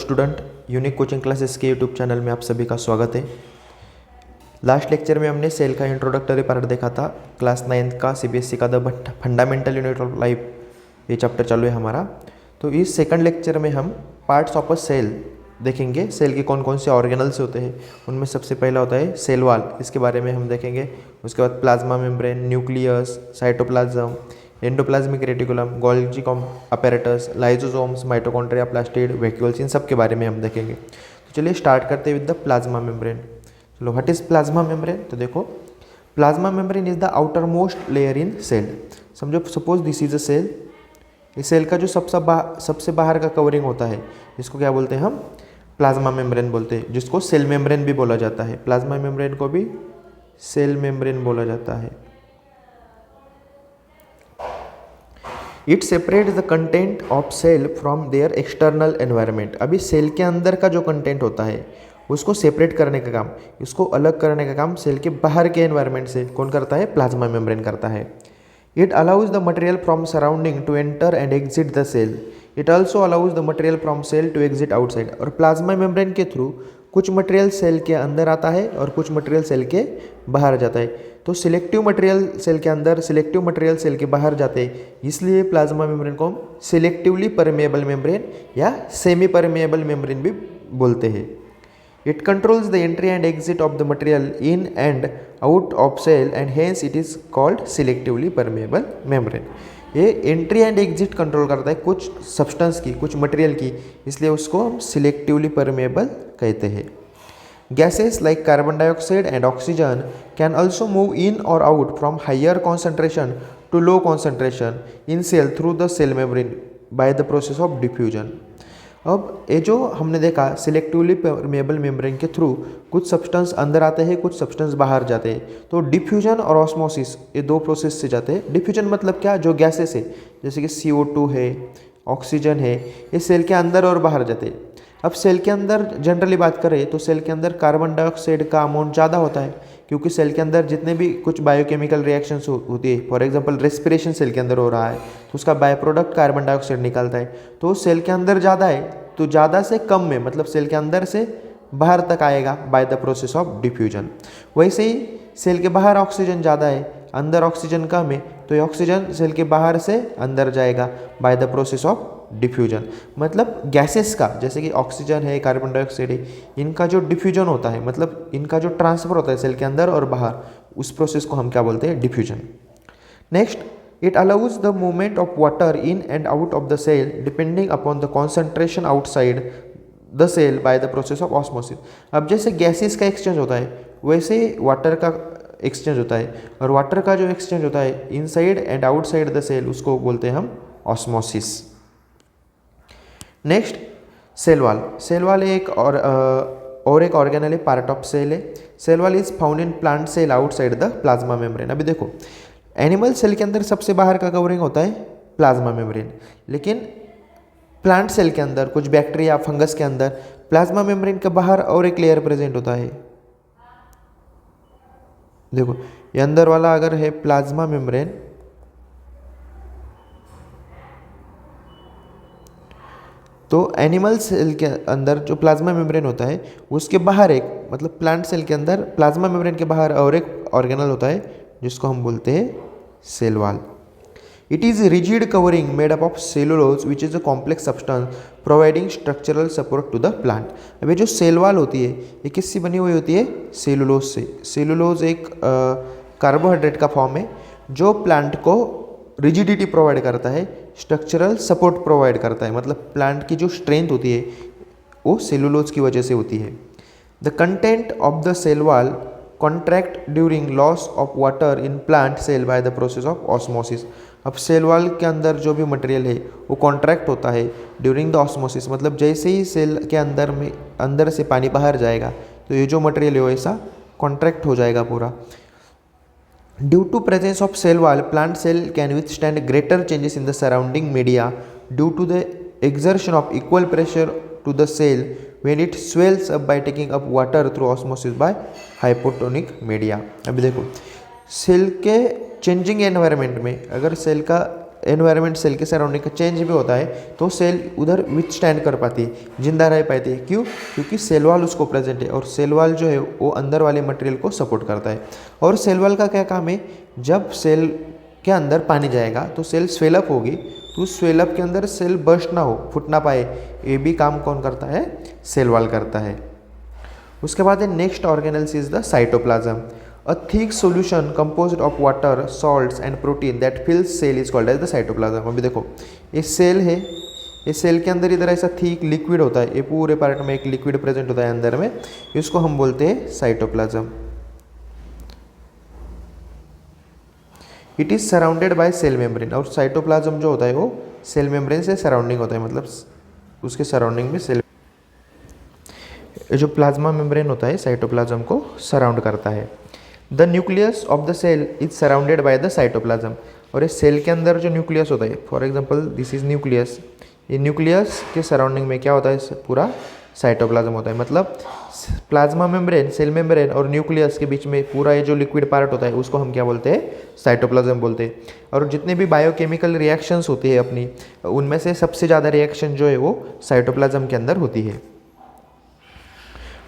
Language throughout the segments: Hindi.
स्टूडेंट, यूनिक कोचिंग क्लासेस के यूट्यूब चैनल में आप सभी का स्वागत है। लास्ट लेक्चर में हमने सेल का इंट्रोडक्टरी पार्ट देखा था, क्लास 9th का सीबीएसई का the fundamental unit of life, ये चैप्टर चालू है हमारा। तो इस सेकंड लेक्चर में हम पार्ट्स ऑफ अ सेल देखेंगे। सेल के कौन कौन से ऑर्गेनल्स होते हैं, उनमें सबसे पहला होता है सेल वॉल, इसके बारे में हम देखेंगे। उसके बाद plasma membrane, nucleus, cytoplasm, endoplasmic reticulum, Golgi apparatus, lysosomes, mitochondria, plastid, vacuoles, इन सब के बारे में हम देखेंगे। तो चलिए स्टार्ट करते हैं विद द प्लाज्मा मेम्ब्रेन। चलो, व्हाट इज प्लाज्मा मेम्ब्रेन? तो देखो, plasma membrane is the outermost layer in cell. समझो, suppose this is a cell. इस सेल का जो सबसे बाहर का कवरिंग होता है, इसको क्या बोलते हैं हम? प्लाज्मा मेम्ब्रेन बोलते हैं, जिसको सेल मेम्ब्रेन भी बोला जाता है। प्लाज्मा मेम्ब्रेन को भी सेल मेम्ब्रेन बोला जाता है। It separates the content of cell from their external environment. अभी सेल के अंदर का जो कंटेंट होता है उसको सेपरेट करने का काम, इसको अलग करने का काम सेल के बाहर के एनवायरनमेंट से कौन करता है? प्लाज्मा मेम्ब्रेन करता है। It allows the material from surrounding to enter and exit the cell. It also allows the material from cell to exit outside. और प्लाज्मा मेम्ब्रेन के थ्रू कुछ मटेरियल सेल के अंदर आता है और कुछ मटेरियल सेल के बाहर जाता है। तो सिलेक्टिव मटेरियल सेल के अंदर, सिलेक्टिव मटेरियल सेल के बाहर जाते हैं, इसलिए प्लाज्मा मेम्ब्रेन को हम सिलेक्टिवली परमेएबल मेम्ब्रेन या सेमी परमेएबल मेम्ब्रेन भी बोलते हैं। It controls the entry and exit of the material in and out of cell and hence it is called selectively permeable membrane. ये एंट्री एंड एग्जिट कंट्रोल करता है कुछ सब्सटेंस की, कुछ मटेरियल की, इसलिए उसको हम सिलेक्टिवली परमेएबल कहते हैं। Gases like carbon dioxide and oxygen can also move in or out from higher concentration to low concentration in cell through the cell membrane by the process of diffusion. अब ये जो हमने देखा, सिलेक्टिवली परमेएबल मेम्ब्रेन के थ्रू कुछ सब्सटेंस अंदर आते हैं, कुछ सब्सटेंस बाहर जाते हैं। तो डिफ्यूजन और ऑस्मोसिस, ये दो प्रोसेस से जाते हैं। डिफ्यूजन मतलब क्या? जो गैसेस है, जैसे कि CO2 है, ऑक्सीजन है, ये सेल के अंदर और बाहर जाते हैं। अब सेल के अंदर जनरली बात करें तो सेल के अंदर कार्बन डाइऑक्साइड का अमाउंट ज़्यादा होता है, क्योंकि सेल के अंदर जितने भी कुछ बायोकेमिकल रिएक्शंस होती है, फॉर एग्जांपल रेस्पिरेशन सेल के अंदर हो रहा है, तो उसका बाय प्रोडक्ट कार्बन डाइऑक्साइड निकलता है। तो सेल के अंदर ज़्यादा है, तो ज़्यादा से कम में, मतलब सेल के अंदर से बाहर तक आएगा bye the process of diffusion. वैसे ही सेल के बाहर ऑक्सीजन ज़्यादा है, अंदर ऑक्सीजन कम है, तो ये ऑक्सीजन सेल के बाहर से अंदर जाएगा bye the process of diffusion. मतलब गैसेस का, जैसे कि ऑक्सीजन है, कार्बन डाइऑक्साइड है, इनका जो डिफ्यूजन होता है, मतलब इनका जो ट्रांसफर होता है सेल के अंदर और बाहर, उस प्रोसेस को हम क्या बोलते हैं? Diffusion. Next, it allows the movement of water in and out of the cell depending upon the concentration outside the cell by the process of osmosis. अब जैसे गैसेस का एक्सचेंज होता है, वैसे वाटर का एक्सचेंज होता है, और वाटर का जो एक्सचेंज होता है inside and outside the cell, उसको बोलते हैं हम osmosis. Next, cell wall. Cell wall एक और एक ऑर्गेनल है, पार्ट ऑफ सेल है। Cell wall is found in plant cell outside the plasma membrane. अभी देखो, एनिमल सेल के अंदर सबसे बाहर का कवरिंग होता है प्लाज्मा मेम्ब्रेन, लेकिन प्लांट सेल के अंदर, कुछ बैक्टीरिया, फंगस के अंदर प्लाज्मा मेम्ब्रेन के बाहर और एक लेयर प्रेजेंट होता है। देखो, ये अंदर वाला अगर है प्लाज्मा मेम्ब्रेन, तो एनिमल सेल के अंदर जो प्लाज्मा मेम्ब्रेन होता है, उसके बाहर एक, मतलब प्लांट सेल के अंदर प्लाज्मा मेम्ब्रेन के बाहर और एक ऑर्गेनल होता है, जिसको हम बोलते हैं cell wall. It is rigid covering made up of cellulose which is a complex substance providing structural support to the plant. अब ये जो सेल वॉल होती है, ये किससे बनी हुई होती है? सेलुलोज से। सेलुलोज एक कार्बोहाइड्रेट का फॉर्म है जो प्लांट को रिजिडिटी प्रोवाइड करता है, स्ट्रक्चरल सपोर्ट प्रोवाइड करता है। मतलब प्लांट की जो स्ट्रेंथ होती है वो सेलुलोज की वजह से होती है। The content of the cell wall contract during loss of water in plant cell by the process of osmosis. अब सेल वॉल के अंदर जो भी मटेरियल है वो कॉन्ट्रैक्ट होता है ड्यूरिंग द ऑस्मोसिस, मतलब जैसे ही सेल के अंदर से पानी बाहर जाएगा, तो ये जो मटेरियल है वो ऐसा कॉन्ट्रैक्ट हो जाएगा पूरा। Due to presence of cell wall, plant cell can withstand greater changes in the surrounding media due to the exertion of equal pressure to the cell when it swells up by taking up water through osmosis by hypotonic media। अभी देखो, सेल के चेंजिंग एनवायरनमेंट में अगर सेल का एनवायरनमेंट सेल के सराउंडिंग का चेंज भी होता है तो सेल उधर विथस्टैंड कर पाती है, जिंदा रह पाती है। क्यों? क्योंकि सेल वॉल उसको प्रेजेंट है और सेल वॉल जो है वो अंदर वाले मटेरियल को सपोर्ट करता है। और सेल वॉल का क्या काम है? जब सेल के अंदर पानी जाएगा तो सेल स्वेलअप होगी, तो उस स्वेलअप के अंदर सेल बर्स्ट ना हो, फुट ना पाए, ये भी काम कौन करता है? सेल वॉल करता है। उसके बाद है next organelles is the cytoplasm. A thick solution composed of water, salts and protein that fills cell is called as the cytoplasm. अभी देखो ये सेल है, ये सेल के अंदर इधर ऐसा थिक लिक्विड होता है, ये पूरे पार्ट में एक लिक्विड प्रेजेंट होता है अंदर में, इसको हम बोलते हैं cytoplasm. It is surrounded by cell membrane, और साइटोप्लाज्म जो होता है वो सेल मेम्ब्रेन से सराउंडिंग होता है, मतलब उसके सराउंडिंग में सेल, जो प्लाज्मा मेम्ब्रेन होता है साइटोप्लाज्म को सराउंड करता है। The nucleus of the cell is surrounded by the cytoplasm, और इस सेल के अंदर जो न्यूक्लियस होता है, for example this is nucleus, ये न्यूक्लियस के सराउंडिंग में क्या होता है? पूरा साइटोप्लाज्म होता है। मतलब प्लाज्मा मेम्ब्रेन, सेल मेम्ब्रेन और न्यूक्लियस के बीच में पूरा ये जो लिक्विड पार्ट होता है उसको हम क्या बोलते हैं? साइटोप्लाज्म बोलते हैं। और जितने भी बायोकेमिकल रिएक्शंस होती है अपनी, उनमें से सबसे ज़्यादा रिएक्शन जो है वो साइटोप्लाज्म के अंदर होती है।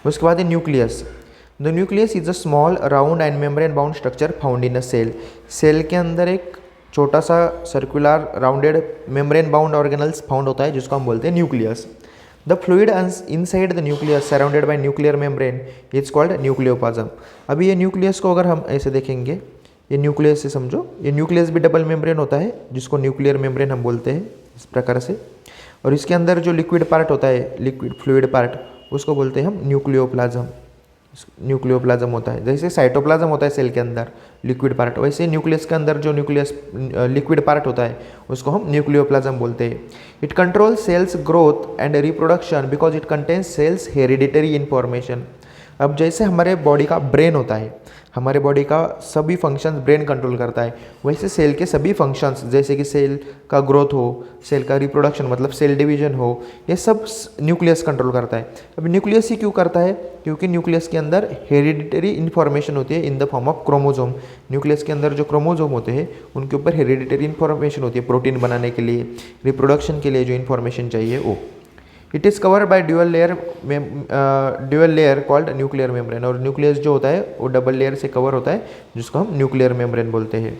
उसके बाद है nucleus. The nucleus is a small round and membrane bound structure found in a cell. Cell के अंदर एक छोटा सा circular rounded membrane bound organelles found होता है जिसको हम बोलते हैं nucleus. The fluid inside the nucleus surrounded by nuclear membrane is called nucleoplasm. अभी ये न्यूक्लियस को अगर हम ऐसे देखेंगे, ये न्यूक्लियस से समझो, ये न्यूक्लियस भी डबल मेम्ब्रेन होता है जिसको न्यूक्लियर मेम्ब्रेन हम बोलते हैं इस प्रकार से, और इसके अंदर जो लिक्विड पार्ट होता है, लिक्विड फ्लूइड पार्ट, उसको बोलते हैं हम न्यूक्लियोप्लाज्म। न्यूक्लियोप्लाज्म होता है, जैसे साइटोप्लाज्म होता है सेल के अंदर लिक्विड पार्ट, वैसे न्यूक्लियस के अंदर जो न्यूक्लियस लिक्विड पार्ट होता है उसको हम न्यूक्लियोप्लाज्म बोलते हैं। It control cell's growth and reproduction because it contains cell's hereditary information. अब जैसे हमारे बॉडी का ब्रेन होता है, हमारे बॉडी का सभी फंक्शंस ब्रेन कंट्रोल करता है, वैसे सेल के सभी फंक्शंस, जैसे कि सेल का ग्रोथ हो, सेल का रिप्रोडक्शन मतलब सेल डिवीजन हो, ये सब न्यूक्लियस कंट्रोल करता है। अब न्यूक्लियस ही क्यों करता है? क्योंकि न्यूक्लियस के अंदर हेरिडिटरी इन्फॉर्मेशन होती है इन the form of chromosome. Nucleus के अंदर जो क्रोमोजोम होते हैं उनके ऊपर हेरिडिटरी इन्फॉर्मेशन होती है, प्रोटीन बनाने के लिए, रिप्रोडक्शन के लिए जो इन्फॉर्मेशन चाहिए वो। It is covered by dual layer called nuclear membrane, और न्यूक्लियस जो होता है वो डबल लेयर से कवर होता है जिसको हम न्यूक्लियर मेम्ब्रेन बोलते हैं।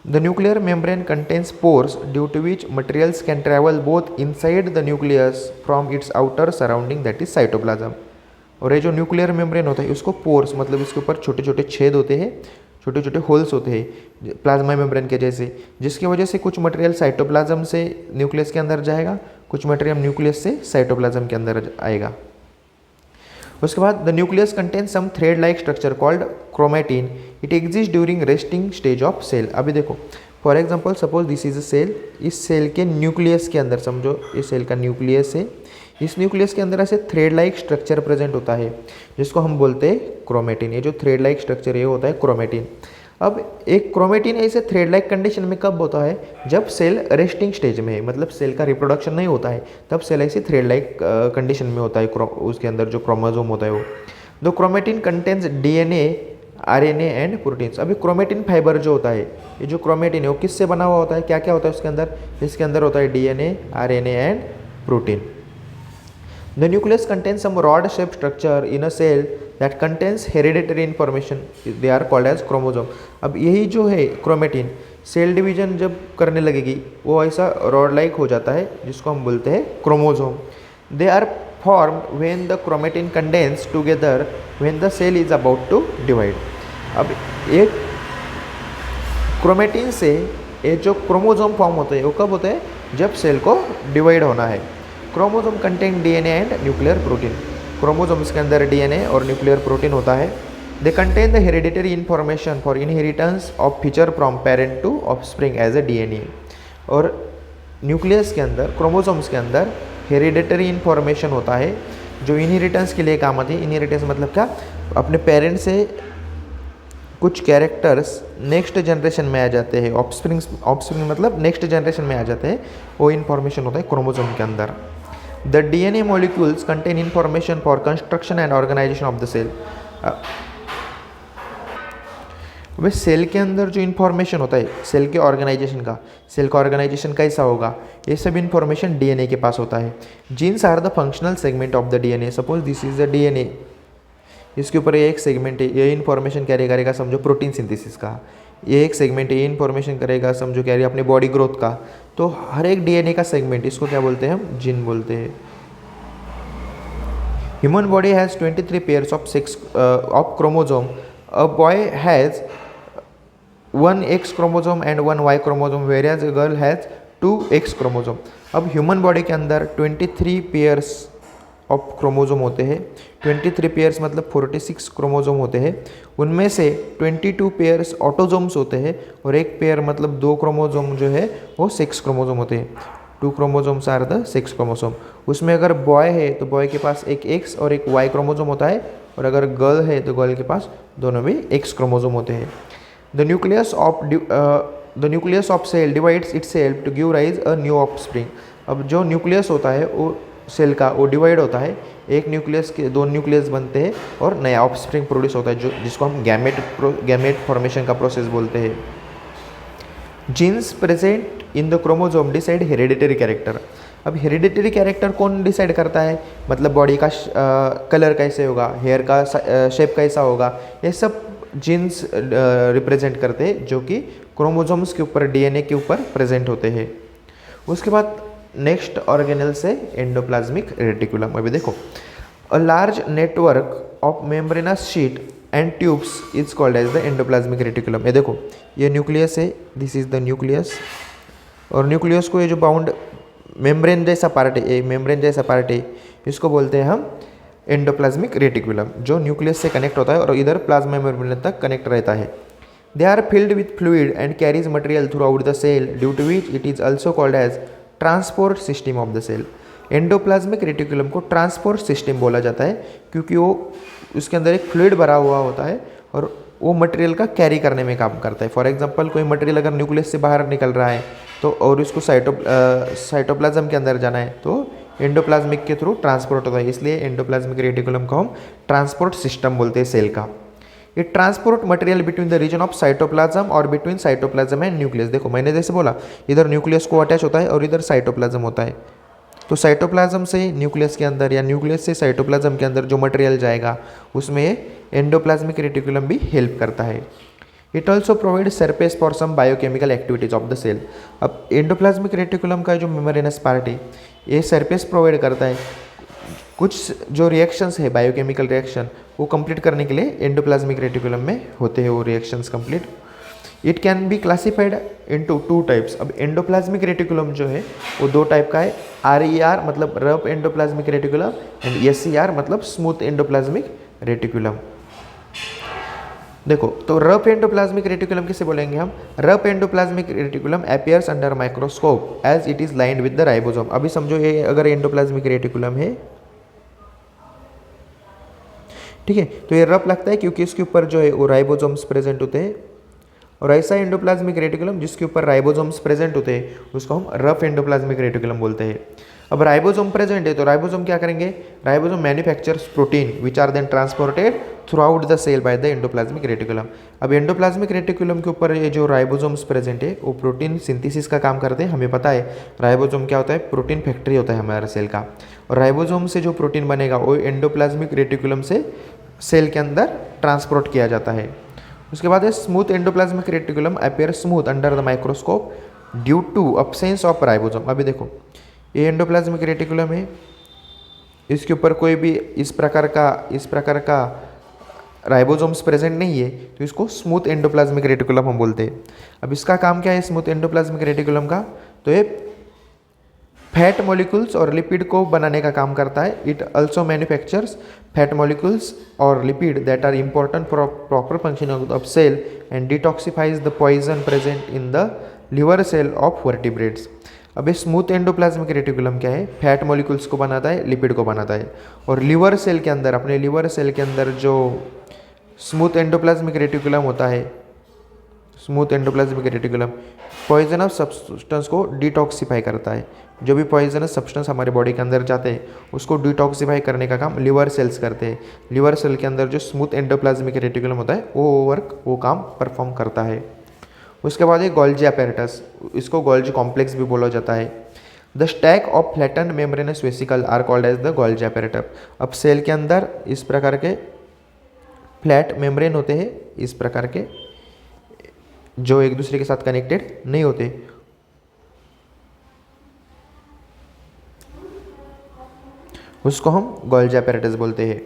The nuclear membrane contains pores due to which materials can travel both inside the nucleus from its outer surrounding that is cytoplasm. और ये जो न्यूक्लियर मेम्ब्रेन होता है उसको पोर्स मतलब इसके ऊपर छोटे छोटे छेद होते हैं, छोटे छोटे होल्स होते हैं प्लाज्मा मेम्ब्रेन के जैसे, जिसकी वजह से कुछ मटेरियल साइटोप्लाज्म से न्यूक्लियस के अंदर जाएगा, कुछ मटेरियल न्यूक्लियस से साइटोप्लाज्म के अंदर आएगा। उसके बाद the nucleus contain some thread like structure called chromatin. It exist during resting stage of cell. अभी देखो for example suppose this is a cell, इस सेल के न्यूक्लियस के अंदर समझो इस सेल का न्यूक्लियस है, इस न्यूक्लियस के अंदर ऐसे थ्रेड लाइक स्ट्रक्चर प्रेजेंट होता है जिसको हम बोलते हैं क्रोमेटिन। ये जो थ्रेड लाइक स्ट्रक्चर ये होता है क्रोमेटिन। अब एक क्रोमेटिन ऐसे थ्रेड लाइक कंडीशन में कब होता है? जब सेल रेस्टिंग स्टेज में है, मतलब सेल का रिप्रोडक्शन नहीं होता है, तब सेल ऐसे थ्रेड लाइक कंडीशन में होता है, उसके अंदर जो क्रोमोसोम होता है वो। The chromatin contains DNA, RNA and proteins. अभी क्रोमेटिन फाइबर जो होता है, ये जो क्रोमेटिन है वो किससे बना हुआ होता है? क्या क्या होता है उसके अंदर? इसके अंदर होता है DNA, RNA and protein. The nucleus contains some rod shape structure in a cell that contains hereditary information, they are called as chromosome. अब यही जो है क्रोमेटिन सेल डिवीजन जब करने लगेगी वो ऐसा रॉड लाइक हो जाता है जिसको हम बोलते हैं chromosome. They are form when the chromatin condense together when the cell is about to divide. अब एक क्रोमेटिन से ये जो क्रोमोजोम फॉर्म होते हैं वो कब होते हैं? जब सेल को डिवाइड होना है। Chromosome contain DNA and nuclear protein. Chromosomes के अंदर डीएनए और न्यूक्लियर प्रोटीन होता है। They contain the hereditary information for inheritance of feature from parent to offspring as a DNA. और न्यूक्लियस के अंदर, क्रोमोजोम्स के अंदर हेरिडिटरी इन्फॉर्मेशन होता है जो इनहेरिटेंस के लिए काम आती है। इनहेरिटेंस मतलब क्या? अपने पेरेंट से कुछ कैरेक्टर्स नेक्स्ट जनरेशन में आ जाते हैं, ऑफस्प्रिंग मतलब नेक्स्ट जनरेशन में आ जाते हैं, वो इन्फॉर्मेशन होता है क्रोमोजोम के अंदर। The DNA molecules contain information for construction and organisation of the cell. अबे सेल के अंदर जो इन्फॉर्मेशन होता है सेल के ऑर्गेनाइजेशन का, सेल का ऑर्गेनाइजेशन कैसा होगा, ये सब इन्फॉर्मेशन डीएनए के पास होता है। Genes are the functional segment of the DNA. Suppose this is the DNA, इसके ऊपर ये एक सेगमेंट है, ये इन्फॉर्मेशन कैरी करेगा समझो प्रोटीन सिंथेसिस का। ये एक सेगमेंट है, ये इन्फॉर्मेशन करेगा समझो कैरी अपने बॉडी ग्रोथ का। तो हर एक डीएनए का सेगमेंट, इसको क्या बोलते हैं हम, जीन बोलते हैं। Human body has 23 pairs of chromosome. A boy has 1 X chromosome and 1 Y chromosome, various girl has 2 X chromosome. अब ह्यूमन बॉडी के अंदर 23 पेयर्स ऑफ क्रोमोजोम होते हैं। 23 पेयर्स मतलब 46 क्रोमोजोम होते हैं। उनमें से 22 पेयर्स ऑटोजोम्स होते हैं और एक पेयर मतलब 2 क्रोमोजोम जो है वो सेक्स क्रोमोजोम होते हैं। 2 chromosomes are the sex chromosome. उसमें अगर बॉय है तो बॉय के पास एक एक्स और एक वाई क्रोमोजोम होता है, और अगर गर्ल है तो गर्ल के पास दोनों भी एक्स क्रोमोजोम होते हैं। The nucleus of cell divides itself to give rise a new offspring. अब जो न्यूक्लियस होता है वो सेल का वो डिवाइड होता है, एक न्यूक्लियस के 2 न्यूक्लियस बनते हैं और नया ऑफस्प्रिंग प्रोड्यूस होता है, जो जिसको हम गैमेट फॉर्मेशन का प्रोसेस बोलते हैं। Genes present in the chromosome decide hereditary character. अब हेरिडिटरी कैरेक्टर कौन डिसाइड करता है, मतलब बॉडी का कलर कैसे होगा, हेयर का शेप कैसा होगा, ये सब जीन्स रिप्रेजेंट करते हैं, जो कि क्रोमोजोम्स के ऊपर डीएनए के ऊपर प्रेजेंट होते हैं। उसके बाद नेक्स्ट ऑर्गेनेल से एंडोप्लाज्मिक रेटिकुलम। अभी देखो, a large network of membranous sheet and tubes is called as the endoplasmic reticulum. ये देखो, ये न्यूक्लियस है, दिस इज द न्यूक्लियस, और न्यूक्लियस को ये जो बाउंड मेम्ब्रेन जैसा पार्ट है, मेम्ब्रेन जैसा पार्ट है, इसको बोलते हैं हम एंडोप्लाज्मिक रेटिकुलम, जो न्यूक्लियस से कनेक्ट होता है और इधर प्लाज्मा मेम्ब्रेन तक कनेक्ट रहता है। They are filled with fluid and carries material throughout the cell, due to which it is also called as transport system of the cell. Endoplasmic reticulum को ट्रांसपोर्ट सिस्टम बोला जाता है, क्योंकि वो उसके अंदर एक फ्लूइड भरा हुआ होता है और वो मटेरियल का कैरी करने में काम करता है। फॉर एग्जांपल, कोई मटेरियल अगर न्यूक्लियस से बाहर निकल रहा है तो और उसको साइटोप्लाज्म के अंदर जाना है तो एंडोप्लाज्मिक के थ्रू ट्रांसपोर्ट होता है, इसलिए एंडोप्लाज्मिक रेटिकुलम को हम ट्रांसपोर्ट सिस्टम बोलते हैं सेल का। It transport material between the region of cytoplasm और बिटवीन साइटोप्लाज्म एंड न्यूक्लियस। देखो, मैंने जैसे बोला, इधर न्यूक्लियस को अटैच होता है और इधर साइटोप्लाज्म होता है, तो साइटोप्लाज्म से न्यूक्लियस के अंदर या न्यूक्लियस से साइटोप्लाज्म के अंदर जो मटेरियल जाएगा उसमें एंडोप्लाज्मिक रेटिकुलम भी हेल्प करता है। It also provide surface for some biochemical activities of the cell. अब एंडोप्लाज्मिक रेटिकुलम का जो मेम्ब्रेनस पार्ट है, ये सरफेस प्रोवाइड करता है, कुछ जो रिएक्शंस है बायोकेमिकल रिएक्शन वो कंप्लीट करने के लिए एंडोप्लाज्मिक रेटिकुलम में होते हैं वो reactions complete. It can be classified into 2 types. अब एंडोप्लाज्मिक रेटिकुलम जो है वो 2 टाइप का है, RER मतलब rough endoplasmic reticulum and SER मतलब स्मूथ एंडोप्लाज्मिक रेटिकुलम। देखो, तो रफ एंडोप्लाज्मिक रेटिकुलम किसे बोलेंगे हम, rough endoplasmic reticulum appears under microscope as it is lined with the ribosome. अभी समझो ये अगर एंडोप्लाज्मिक रेटिकुलम है, ठीक है, तो ये रफ लगता है क्योंकि इसके ऊपर जो है वो राइबोसोम्स प्रेजेंट होते हैं, और ऐसा एंडोप्लाज्मिक रेटिकुलम जिसके ऊपर राइबोसोम्स प्रेजेंट होते हैं उसको हम रफ एंडोप्लाज्मिक रेटिकुलम बोलते हैं। अब राइबोसोम प्रेजेंट है तो राइबोसोम क्या करेंगे, ribosome manufactures protein which are then transported throughout the cell by the endoplasmic reticulum. अब एंडोप्लाज्मिक रेटिकुलम के ऊपर ये जो राइबोसोम्स प्रेजेंट है वो प्रोटीन सिंथेसिस का काम करते हैं। हमें पता है राइबोसोम क्या होता है, प्रोटीन फैक्ट्री होता है हमारे सेल का, और राइबोसोम से जो प्रोटीन बनेगा वो एंडोप्लाज्मिक रेटिकुलम से सेल के अंदर ट्रांसपोर्ट किया जाता है। उसके बाद है smooth endoplasmic reticulum appear smooth under the microscope due to absence of ribosome. अभी देखो, ये एंडोप्लाज्मिक रेटिकुलम है, इसके ऊपर कोई भी इस प्रकार का राइबोसोम्स प्रेजेंट नहीं है तो इसको स्मूथ एंडोप्लाज्मिक रेटिकुलम हम बोलते हैं। अब इसका काम क्या है स्मूथ एंडोप्लाज्मिक रेटिकुलम का, तो ये फैट मॉलिक्यूल्स और लिपिड को बनाने का काम करता है। It also manufactures fat molecules और lipid that are important for proper functioning of cell and detoxifies the poison present in the liver cell of vertebrates. अब ये स्मूथ एंडोप्लाज्मिक रेटिकुलम क्या है, फैट मॉलिक्यूल्स को बनाता है, लिपिड को बनाता है, और लिवर सेल के अंदर, अपने लिवर सेल के अंदर जो स्मूथ एंडोप्लाज्मिक रेटिकुलम होता है, smooth endoplasmic reticulum poisonous substance को डिटॉक्सिफाई करता है। जो भी पॉइजनस सब्सटेंस हमारे बॉडी के अंदर जाते हैं उसको डिटॉक्सिफाई करने का काम लिवर सेल्स करते हैं। लिवर सेल के अंदर जो स्मूथ एंडोप्लाज्मिक रेटिकुलम होता है वो काम परफॉर्म करता है। उसके बाद ये गोल्जी अपैरेटस, इसको गोल्जी कॉम्प्लेक्स भी बोला जाता है। The stack of flatten membranous vesicle are called as the Golgi apparatus. अब सेल के अंदर इस प्रकार के फ्लैट मेम्ब्रेन होते हैं, इस प्रकार के जो एक दूसरे के साथ कनेक्टेड नहीं होते। उसको हम गोल्जी अपैरेटस बोलते हैं।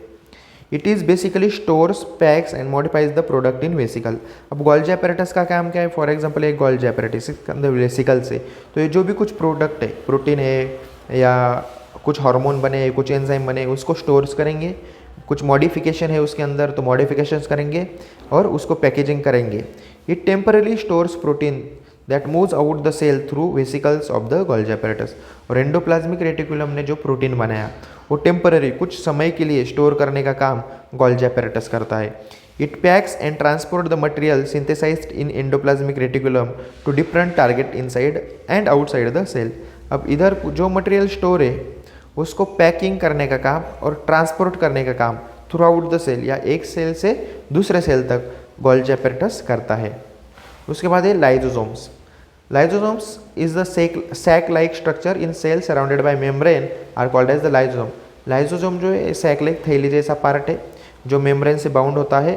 It is basically stores packs and modifies the product in vesicle. अब गोल्जी अपैरेटस का काम क्या है? फॉर एग्जांपल एक गोल्जी अपैरेटस के अंदर वेसिकल से तो ये जो भी कुछ प्रोडक्ट है, प्रोटीन है या कुछ हार्मोन बने, कुछ एंजाइम बने, उसको स्टोर्स करेंगे। कुछ मॉडिफिकेशन है उसके अंदर तो मॉडिफिकेशंस करेंगे और उसको पैकेजिंग करेंगे। It temporary stores protein that moves out the cell through vesicles of the Golgi apparatus. और एंडोप्लाज्मिक रेटिकुलम ने जो प्रोटीन बनाया वो टेम्पररी कुछ समय के लिए स्टोर करने का काम गोल्जी अपैरेटस करता है। It packs and transport the material synthesized in endoplasmic reticulum to different target inside and outside the cell. अब इधर जो मटेरियल स्टोर है उसको पैकिंग करने का काम और ट्रांसपोर्ट करने का काम थ्रू आउट द सेल या एक सेल से दूसरे सेल तक गोल्जी अपैरेटस करता है। उसके बाद है lysosomes. Lysosomes is the sac-like structure in cell surrounded by membrane are called as the lysosome. Lysosome जो है sac-like थैली जैसा पार्ट है जो मेम्ब्रेन से बाउंड होता है।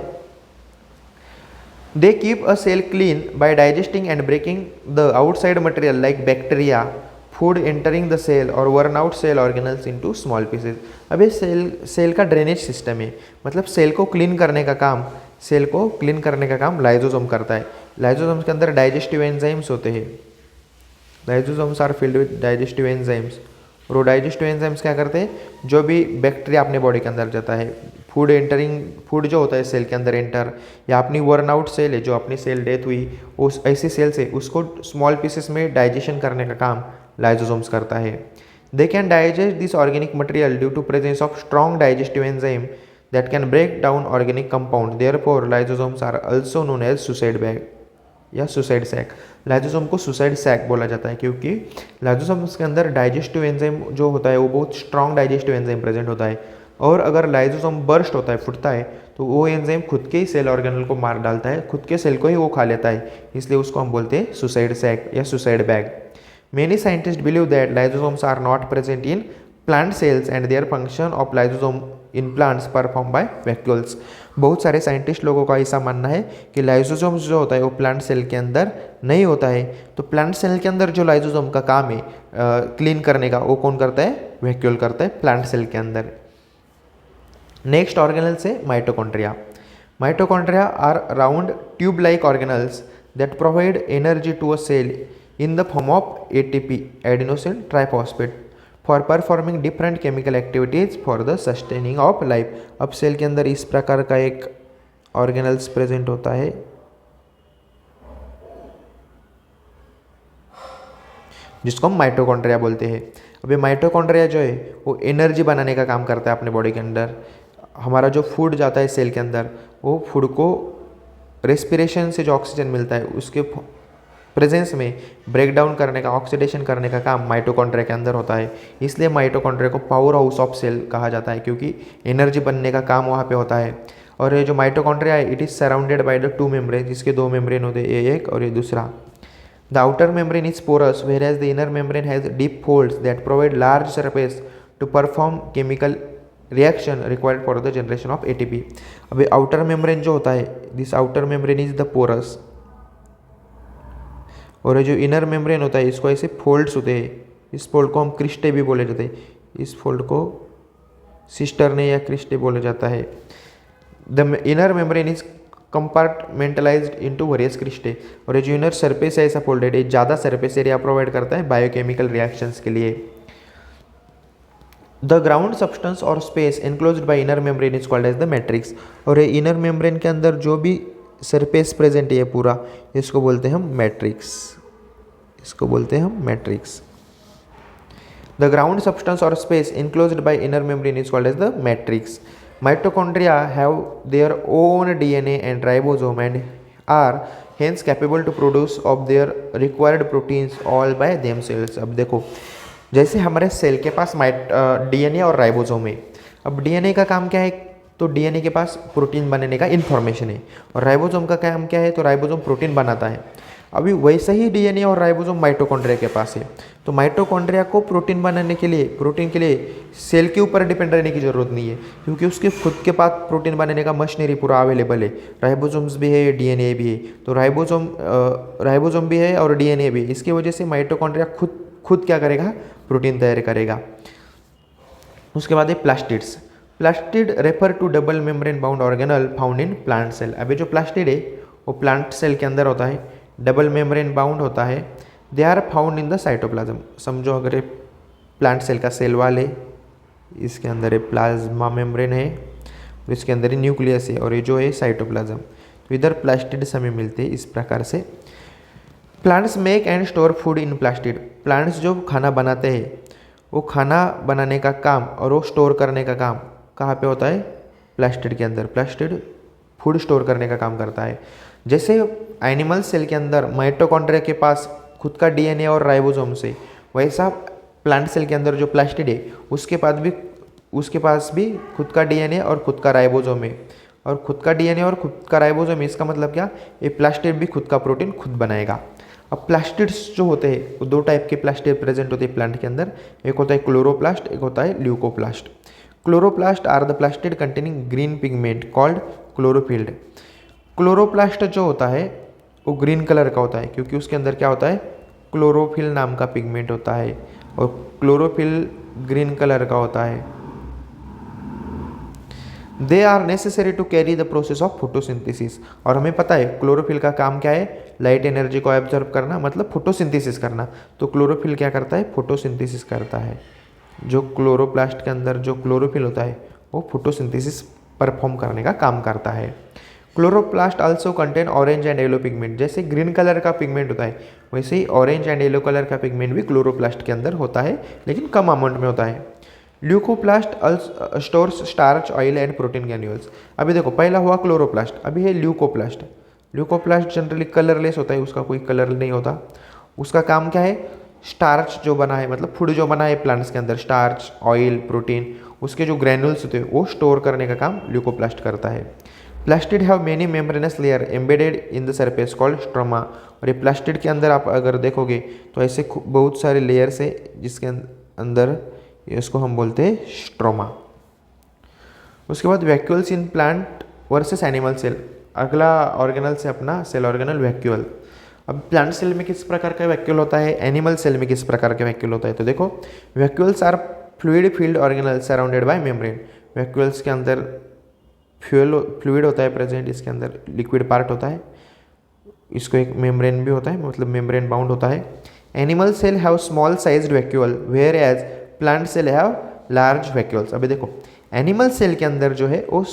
They keep a cell clean by digesting and breaking the outside material like bacteria, food entering the cell or worn out cell organelles into small pieces. अब ये सेल का ड्रेनेज सिस्टम है, मतलब सेल को क्लीन करने का काम लाइजोसोम करता है। लाइजोसोम्स के अंदर डाइजेस्टिव एंजाइम्स होते हैं। Lysosomes are filled with digestive enzymes. और वो डाइजेस्टिव एंजाइम्स क्या करते हैं? जो भी बैक्टीरिया अपने बॉडी के अंदर जाता है, फूड जो होता है सेल के अंदर एंटर, या अपनी वर्न आउट सेल है जो अपनी सेल डेथ हुई उस ऐसी सेल से उसको स्मॉल पीसेस में डाइजेशन करने का काम लाइजोसोम्स करता है। They can digest this organic material due to presence of strong digestive enzyme that can break down organic compound. Therefore, lysosomes are also known as suicide bag या सुसाइड सैक। लाइजोसोम को सुसाइड सैक बोला जाता है क्योंकि लाइजोसोम्स के अंदर डाइजेस्टिव एंजाइम जो होता है वो बहुत स्ट्रॉन्ग डाइजेस्टिव एंजाइम प्रेजेंट होता है, और अगर लाइजोसोम बर्स्ट होता है, फुटता है, तो वो एंजाइम खुद के ही सेल ऑर्गेनल को मार डालता है, खुद के सेल को ही वो खा लेता है, इसलिए उसको हम बोलते हैं सुसाइड सैक या suicide bag. Many scientist believe that lysosomes are not present in plant cells and their function of lysosome in plants perform by vacuoles. बहुत सारे साइंटिस्ट लोगों का ऐसा मानना है कि लाइजोसोम्स जो होता है वो प्लांट सेल के अंदर नहीं होता है, तो प्लांट सेल के अंदर जो लाइजोसोम का काम है क्लीन करने का, वो कौन करता है? वैक्यूल करता है प्लांट सेल के अंदर। नेक्स्ट ऑर्गेनल्स है mitochondria. Mitochondria are round tube like organelles that provide energy to a cell in the form of ATP adenosine triphosphate for performing different chemical activities for the sustaining of life. अब सेल के अंदर इस प्रकार का एक ऑर्गेनल्स प्रेजेंट होता है जिसको हम माइटोकॉन्ड्रिया बोलते हैं। अब ये माइटोकॉन्ड्रिया जो है वो एनर्जी बनाने का काम करता है अपने बॉडी के अंदर। हमारा जो फूड जाता है सेल के अंदर, वो फूड को रेस्पिरेशन से जो ऑक्सीजन मिलता है उसके प्रेजेंस में ब्रेक डाउन करने का, ऑक्सीडेशन करने का काम माइटोकॉन्ड्रिया के अंदर होता है। इसलिए माइटोकॉन्ड्रिया को पावर हाउस ऑफ सेल कहा जाता है क्योंकि एनर्जी बनने का काम वहाँ पे होता है। और ये जो माइटोकॉन्ड्रिया है it is surrounded by the 2 membrane, जिसके 2 मेम्ब्रेन होते हैं, ये एक और ये दूसरा। The outer membrane is porous whereas the inner membrane has deep folds that provide large surface to perform chemical reaction required for the generation of ATP। अब ये आउटर मेम्ब्रेन जो होता है, this outer membrane is the porous, और ये जो इनर मेम्ब्रेन होता है इसको ऐसे फोल्ड्स होते हैं, इस फोल्ड को हम क्रिस्टे भी बोले जाते हैं, इस फोल्ड को सिस्टर्ने या क्रिस्टे बोला जाता है। The inner membrane is compartmentalized into various cristae, और ये जो इनर सरफेस है ऐसा फोल्डेड है, ज़्यादा सरफेस एरिया प्रोवाइड करता है बायोकेमिकल रिएक्शंस के लिए। द ग्राउंड सब्सटेंस और space enclosed by inner membrane is called as the matrix, और ये इनर मेम्ब्रेन के अंदर जो भी सरफेस प्रेजेंट है पूरा, इसको बोलते हैं हम मैट्रिक्स, इसको बोलते हैं हम मैट्रिक्स। द ग्राउंड सब्सटेंस और space enclosed by inner membrane is called as the matrix. Mitochondria have their own DNA and ribosome and are hence capable to produce of their required proteins all by themselves. अब देखो, जैसे हमारे सेल के पास डीएनए और राइबोसोम है। अब डीएनए का काम क्या है? तो डीएनए के पास प्रोटीन बनाने का इन्फॉर्मेशन है, और राइबोसोम का काम क्या है? तो राइबोसोम प्रोटीन बनाता है। अभी वैसे ही डीएनए और राइबोसोम माइटोकॉन्ड्रिया के पास है। तो माइटोकॉन्ड्रिया को प्रोटीन बनाने के लिए, प्रोटीन के लिए सेल के ऊपर डिपेंड रहने की ज़रूरत नहीं है, क्योंकि उसके खुद के पास प्रोटीन बनाने का मशीनरी पूरा अवेलेबल है। राइबोसोम्स भी है, डीएनए भी है। तो राइबोसोम भी है और डीएनए भी है। इसकी वजह से माइटोकॉन्ड्रिया खुद क्या करेगा? प्रोटीन तैयार करेगा। उसके बाद है plastids. Plastid refer to double membrane bound organelle found in plant cell. अभी जो प्लास्टिड है वो प्लांट सेल के अंदर होता है, डबल मेम्ब्रेन बाउंड होता है। They are found in the cytoplasm. समझो अगर प्लांट सेल का सेल वाल है, इसके अंदर है प्लाज्मा मेम्ब्रेन है, और इसके अंदर ही न्यूक्लियस है, और ये जो है साइटोप्लाज्म। तो इधर प्लास्टिड्स हमें मिलते हैं इस प्रकार से। Plants make and store food in plastid. Plants जो खाना बनाते हैं, वो खाना बनाने का काम और वो स्टोर करने का काम कहाँ पे होता है? प्लास्टिड के अंदर। प्लास्टिड फूड स्टोर करने का काम करता है। जैसे एनिमल सेल के अंदर माइटोकॉन्ड्रिया के पास खुद का डीएनए और राइबोसोम से, वैसा प्लांट सेल के अंदर जो प्लास्टिड है उसके पास भी खुद का डीएनए और खुद का राइबोसोम है। और खुद का डीएनए और खुद का राइबोसोम है, इसका मतलब क्या? ये प्लास्टिड भी खुद का प्रोटीन खुद बनाएगा। अब प्लास्टिड्स जो होते हैं वो दो टाइप के प्लास्टिड प्रेजेंट होते हैं प्लांट के अंदर। एक होता है क्लोरोप्लास्ट, एक होता है leucoplast. Chloroplast are the plastid containing green pigment called chlorophyll. Chloroplast जो होता है वो ग्रीन कलर का होता है, क्योंकि उसके अंदर क्या होता है? क्लोरोफिल नाम का पिगमेंट होता है, और क्लोरोफिल ग्रीन कलर का होता है। They are necessary to carry the process of photosynthesis. और हमें पता है क्लोरोफिल का काम क्या है? लाइट एनर्जी को ऑब्जर्व करना, मतलब फोटोसिंथेसिस करना। तो क्लोरोफिल क्या करता है? फोटोसिंथेसिस करता है। जो क्लोरोप्लास्ट के अंदर जो क्लोरोफिल होता है वो फोटोसिंथेसिस परफॉर्म करने का काम करता है। Chloroplast also contain orange and yellow pigment. जैसे ग्रीन कलर का पिगमेंट होता है, वैसे ही ऑरेंज एंड येलो कलर का पिगमेंट भी क्लोरोप्लास्ट के अंदर होता है, लेकिन कम अमाउंट में होता है। Leucoplast stores starch, oil and protein granules. अभी देखो, पहला हुआ क्लोरोप्लास्ट, अभी है ल्यूकोप्लास्ट। ल्यूकोप्लास्ट जनरली कलरलेस होता है, उसका कोई कलर नहीं होता। उसका काम क्या है? स्टार्च जो बना है, मतलब फूड जो बना है प्लांट्स के अंदर, स्टार्च, ऑयल, प्रोटीन, उसके जो ग्रैन्यूल्स होते हैं वो स्टोर करने का काम ल्यूकोप्लास्ट करता है। Plastid have many membranes layer embedded in the surface called stroma. और ये प्लास्टिड के अंदर आप अगर देखोगे तो ऐसे बहुत सारे लेयर्स है जिसके अंदर, इसको हम बोलते हैं स्ट्रोमा। उसके बाद vacuoles in plant versus animal cell. अगला ऑर्गेनल से अपना सेल ऑर्गेनल वैक्यूल। अब प्लांट सेल में किस प्रकार का वैक्यूल होता है, एनिमल सेल में किस प्रकार का वैक्यूल होता है? तो देखो, vacuoles are fluid filled organelle surrounded by membrane. Vacuoles के अंदर फ्लूइड होता है प्रेजेंट, इसके अंदर लिक्विड पार्ट होता है, इसको एक मेम्ब्रेन भी होता है, मतलब मेम्ब्रेन बाउंड होता है। Animal cell have small sized vacuole whereas plant cell have large vacuoles. अभी देखो, एनिमल सेल के अंदर जो है वो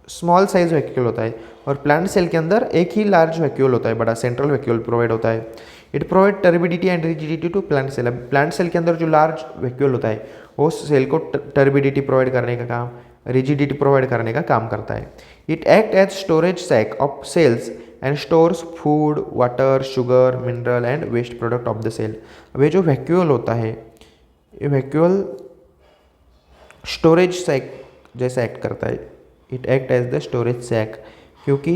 स्मॉल साइज वैक्यूल होता है, और प्लांट सेल के अंदर एक ही लार्ज वैक्यूल होता है, बड़ा सेंट्रल वैक्यूल प्रोवाइड होता है। It provide turbidity and rigidity to plant cell. अब प्लांट सेल के अंदर जो लार्ज वैक्यूल होता है वो सेल को टर्बिडिटी प्रोवाइड करने का काम, रिजिडिटी प्रोवाइड करने का काम करता है। It act as storage sac of cells and stores food, water, sugar, mineral and waste product of the cell. अब ये जो वैक्यूल होता है, ये वैक्यूल स्टोरेज सैक जैसा एक्ट करता है। It act as the storage sac, क्योंकि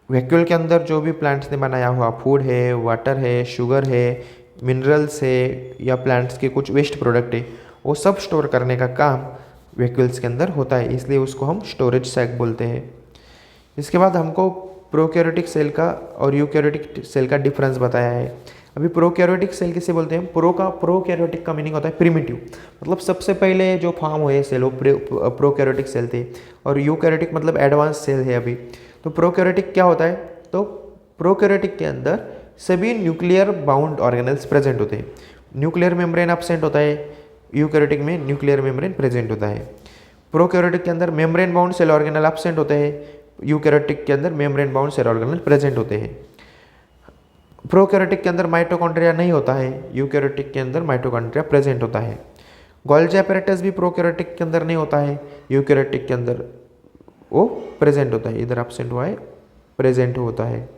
वैक्यूल के अंदर जो भी प्लांट्स ने बनाया हुआ फूड है, वाटर है, शुगर है, मिनरल्स है, या प्लांट्स के कुछ वेस्ट प्रोडक्ट है, वो सब स्टोर करने का काम वैक्यूल्स के अंदर होता है, इसलिए उसको हम स्टोरेज सैक बोलते हैं। इसके बाद हमको प्रोकैरियोटिक सेल का और यूकैरियोटिक सेल का डिफरेंस बताया है। अभी प्रोकैरियोटिक सेल किसे बोलते हैं? प्रोकैरियोटिक का मीनिंग होता है प्रिमिटिव, मतलब सबसे पहले जो फॉर्म हुए सेल वो प्रोकैरियोटिक सेल थे, और यूकैरियोटिक मतलब एडवांस सेल है अभी। तो प्रोकैरियोटिक क्या होता है? तो प्रोकैरियोटिक के अंदर सभी न्यूक्लियर बाउंड ऑर्गेनल्स प्रेजेंट होते हैं। न्यूक्लियर मेम्ब्रेन एब्सेंट होता है, यूकैरियोटिक में न्यूक्लियर मेम्ब्रेन प्रेजेंट होता है। प्रोकैरियोटिक के अंदर membrane bound cell organelle absent होते हैं, यूकैरियोटिक के अंदर membrane bound cell organelle present होते हैं। प्रोकैरियोटिक के अंदर माइटोकॉन्ड्रिया नहीं होता है, यूकैरियोटिक के अंदर माइटोकॉन्ड्रिया प्रेजेंट होता है। गोल्जी apparatus भी प्रोकैरियोटिक के अंदर नहीं होता है, यूकैरियोटिक के अंदर वो प्रेजेंट होता है। इधर एब्सेंट हुआ है, प्रेजेंट होता है।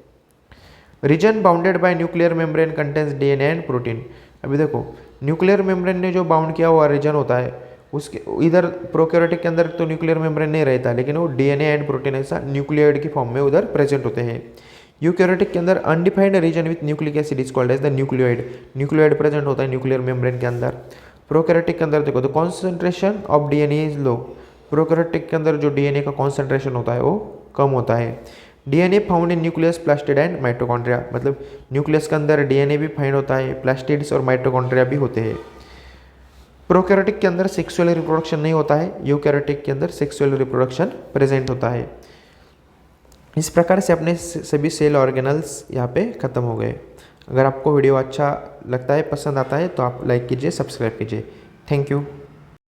Reason bounded by nuclear membrane contains DNA and protein. अभी देखो न्यूक्लियर मेम्ब्रेन ने जो बाउंड किया हुआ रीजन होता है उसके इधर प्रोकैरियोटिक के अंदर तो न्यूक्लियर मेम्ब्रेन नहीं रहता, लेकिन वो डीएनए एंड प्रोटीन ऐसा न्यूक्लियोइड की फॉर्म में उधर प्रेजेंट होते हैं। यूकैरियोटिक के अंदर undefined region with nucleic acid is called as the nucleoid. Nucleoid present होता है न्यूक्लियर मेम्ब्रेन के अंदर। प्रोकैरियोटिक के अंदर देखो the concentration of DNA is low. Prokaryotic के अंदर जो डीएनए का कॉन्सेंट्रेशन होता है वो कम होता है। DNA found in nucleus, plastid and mitochondria, मतलब न्यूक्लियस के अंदर डीएनए भी फाइंड होता है, प्लास्टिड्स और माइटोकॉन्ड्रिया भी होते हैं। प्रोकैरियोटिक के अंदर सेक्सुअल रिप्रोडक्शन नहीं होता है, यूकैरियोटिक के अंदर सेक्सुअल रिप्रोडक्शन प्रेजेंट होता है। इस प्रकार से अपने सभी सेल ऑर्गेनल्स यहाँ पे ख़त्म हो गए। अगर आपको वीडियो अच्छा लगता है, पसंद आता है तो आप लाइक कीजिए, सब्सक्राइब कीजिए। Thank you.